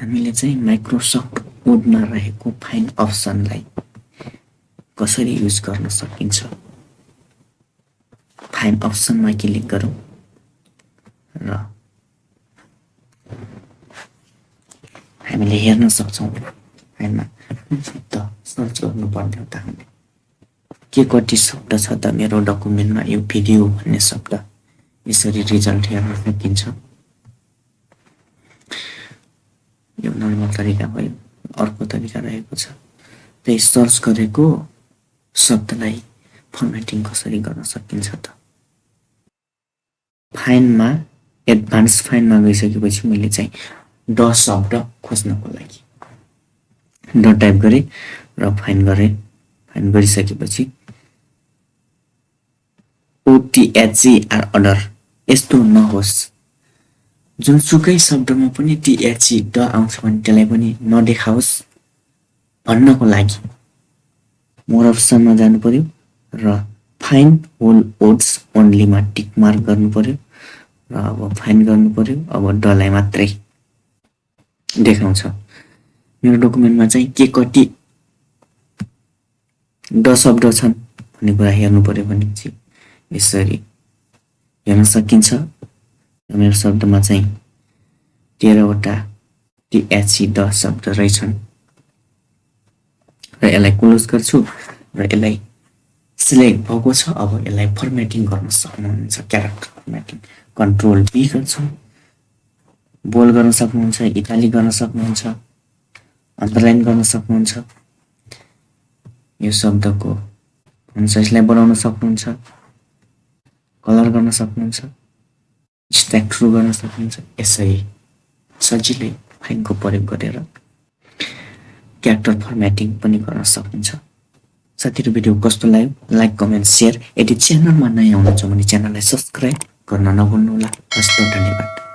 हामीले चाहिँ माइक्रोसफ्ट कोडमा रहेको फाइन्ड अप्सनलाई कसरी युज गर्न सकिन्छ। फाइन्ड अप्सनमा क्लिक गरौँ र हामीले हेर्न सक्छौँ फाइलमा शब्द सर्च गर्नुपर्ने हो त हामीले के कति शब्द छ त मेरो डकुमेन्टमा यो भिडियो भन्ने शब्द यसरी रिजल्ट हेर्न सकिन्छ। यो नर्मल तरिका भयो। अर्को तरिका रहेको छ त्यही सर्च गरेको शब्दलाई फर्मेटिङ कसरी गर्न सकिन्छ त। फाइन्डमा एडभान्स फाइन्डमा गइसकेपछि मैले चाहिँ ड शब्द खोज्नको लागि ड टाइप गरेँ र फाइन्ड गरेँ। फाइन्ड गरिसकेपछि OTHER अर्डर यस्तो नहोस्, जुनसुकै शब्दमा पनि THE ड आउँछ भने त्यसलाई पनि नदेखाओस् भन्नको लागि मोर अप्सनमा जानु पर्यो र फाइन्ड होल वर्ड्स ओन्लीमा टिक मार्क गर्नु पर्यो र अब फाइन्ड गर्नु पर्यो। अब डलाई मात्रै देखाउँछ। मेरो डकुमेन्टमा चाहिँ के कति ड शब्द छन् भन्ने कुरा हेर्नु पर्यो भने चाहिँ यसरी हेर्न सकिन्छ। मेरो शब्दमा चाहिँ 13 वटा THE ड शब्द रहेछन् र यसलाई क्लोज गर्छु र यसलाई सिलेक्ट भएको छ। अब यसलाई फर्मेटिङ गर्न सक्नुहुन्छ। क्यारेक्टर फर्मेटिङ कन्ट्रोल B गर्छु। बोल्ड गर्न सक्नुहुन्छ, इटालिक गर्न सक्नुहुन्छ, अन्डरलाइन गर्न सक्नुहुन्छ। यो शब्दको साइजलाई बढाउन सक्नुहुन्छ, कलर गर्न सक्नुहुन्छ, स्ट्याक थ्रु गर्न सक्नुहुन्छ। यसरी सजिलै फाइन्डको प्रयोग गरेर क्यारेक्टर फर्मेटिङ पनि गर्न सक्नुहुन्छ। साथीहरु भिडियो कस्तो लाग्यो लाइक कमेन्ट शेयर। यदि च्यानलमा नयाँ हुनुहुन्छ भने च्यानललाई सब्स्क्राइब गर्न नभुल्नुहोला। हस्त धन्यवाद।